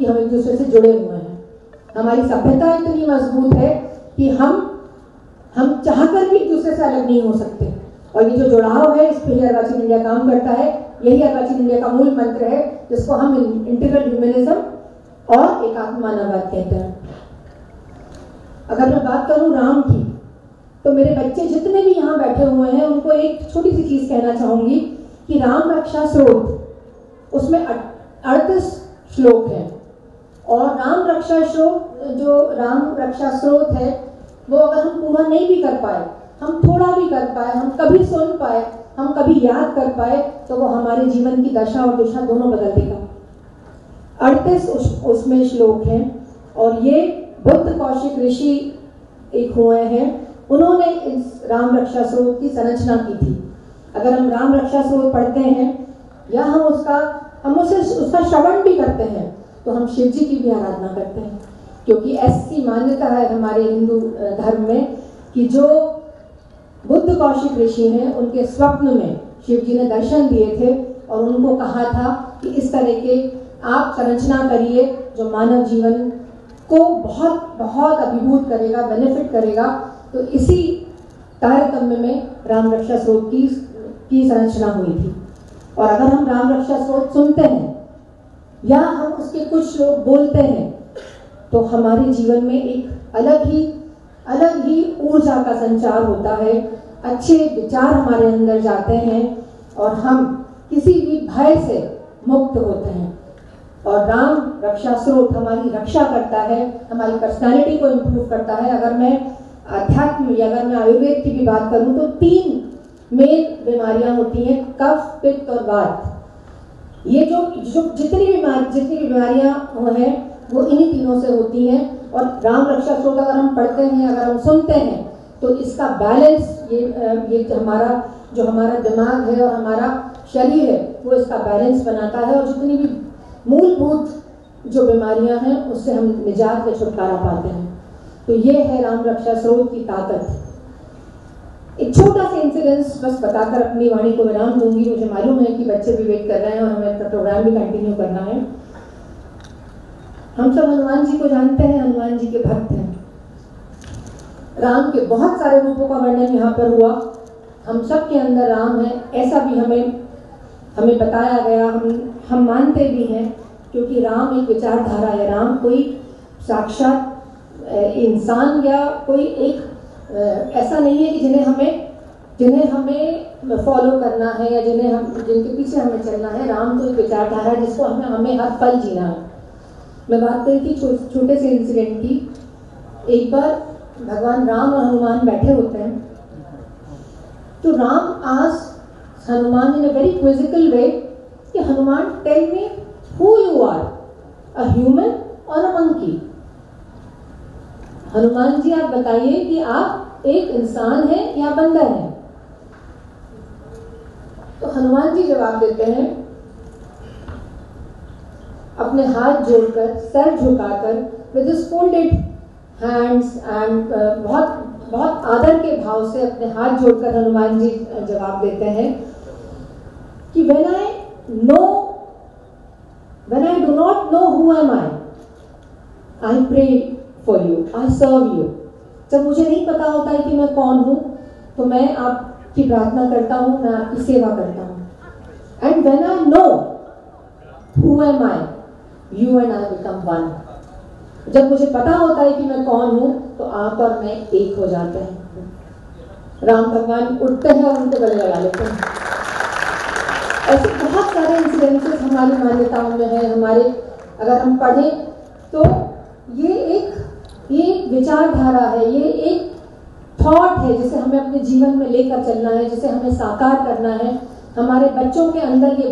कि हम एक दूसरे से जुड़े हुए हैं। हमारी सभ्यता इतनी मजबूत है कि हम चाहकर भी एक दूसरे से अलग नहीं हो सकते। और ये जो जुड़ाव है, इस पर ही अर्वाचीन इंडिया काम करता है। यही अर्वाचीन इंडिया का मूल मंत्र है, जिसको हम इंटीग्रल ह्यूमनिज्म और एकात्म मानववाद कहते हैं। अगर मैं बात करूं राम की, तो मेरे बच्चे जितने भी यहाँ बैठे हुए हैं उनको एक छोटी सी चीज कहना चाहूंगी कि राम रक्षा स्रोत, उसमें 38 श्लोक हैं। और राम रक्षा स्रोत है, वो अगर हम पूरा नहीं भी कर पाए, हम थोड़ा भी कर पाए, हम कभी सुन पाए, हम कभी याद कर पाए, तो वो हमारे जीवन की दशा और दिशा दोनों बदल देगा। 38 उसमें श्लोक हैं। और ये बुद्ध कौशिक ऋषि एक हुए हैं, उन्होंने इस राम रक्षा स्रोत की संरचना की थी। अगर हम राम रक्षा स्रोत पढ़ते हैं या हम उसका श्रवण भी करते हैं, तो हम शिव जी की भी आराधना करते हैं। क्योंकि ऐसी मान्यता है हमारे हिंदू धर्म में कि जो बुद्ध कौशिक ऋषि हैं, उनके स्वप्न में शिव जी ने दर्शन दिए थे और उनको कहा था कि इस तरह के आप संरचना करिए जो मानव जीवन को बहुत बहुत अभिभूत करेगा, बेनिफिट करेगा। तो इसी तारतम्य में राम रक्षा स्रोत की संरचना हुई थी। और अगर हम राम रक्षा स्रोत सुनते हैं या हम उसके कुछ श्लोक बोलते हैं, तो हमारे जीवन में एक अलग ही ऊर्जा का संचार होता है, अच्छे विचार हमारे अंदर जाते हैं और हम किसी भी भय से मुक्त होते हैं। और राम रक्षा स्रोत हमारी रक्षा करता है, हमारी पर्सनालिटी को इम्प्रूव करता है। अगर मैं अध्यात्म या अगर मैं आयुर्वेद की भी बात करूं, तो 3 मेन बीमारियां होती हैं, कफ, पित्त और वात। ये जो जितनी भी बीमारियां हैं, वो इन्हीं तीनों से होती हैं। और राम रक्षा स्रोत अगर हम पढ़ते हैं, अगर हम सुनते हैं, तो इसका बैलेंस ये जो हमारा दिमाग है और हमारा शरीर है, वो इसका बैलेंस बनाता है। और जितनी भी मूलभूत जो बीमारियां हैं, उससे हम निजात या छुटकारा पाते हैं। तो ये है राम रक्षा स्रोत की ताकत। एक छोटा सा इंसिडेंस बस बताकर अपनी वाणी को विराम दूंगी। मुझे मालूम है कि बच्चे भी वेट कर रहे हैं और हमें अपना प्रोग्राम भी कंटिन्यू करना है। हम सब हनुमान जी को जानते हैं, हनुमान जी के भक्त हैं। राम के बहुत सारे रूपों का वर्णन यहाँ पर हुआ। हम सब के अंदर राम है, ऐसा भी हमें बताया गया, हम मानते भी हैं, क्योंकि राम एक विचारधारा है। राम कोई साक्षात इंसान या कोई एक ऐसा नहीं है कि जिन्हें हमें फॉलो करना है या जिनके पीछे हमें चलना है। राम तो एक विचारधारा है जिसको हमें हर पल जीना है। मैं बात करी थी छोटे से इंसिडेंट की। एक बार भगवान राम और हनुमान बैठे होते हैं, तो Ram asks Hanuman in a very quizzical way कि Hanuman, tell me who you are, a human और अ मंकी। हनुमान जी, आप बताइए कि आप एक इंसान हैं या बंदर हैं। तो हनुमान जी जवाब देते हैं, अपने हाथ जोड़कर, सर झुकाकर, with his folded hands and बहुत आदर के भाव से अपने हाथ जोड़कर हनुमान जी जवाब देते हैं कि when I do not know who am I pray for you, I serve you। जब मुझे नहीं पता होता है कि मैं कौन हूं, तो मैं आपकी प्रार्थना करता हूं, मैं आपकी सेवा करता हूं। And when I know who am I, you and I become one। जब मुझे पता होता है कि मैं कौन हूं, तो आप और मैं एक हो जाते हैं। राम भगवान उठते हैं और उनको गले लगा लेते हैं। ऐसे बहुत सारे इंसिडेंसेस हमारी मान्यताओं में है। अगर हम पढ़ें, तो ये एक विचारधारा है, ये एक थॉट है जिसे हमें अपने जीवन में लेकर चलना है, जिसे हमें साकार करना है। हमारे बच्चों के अंदर ये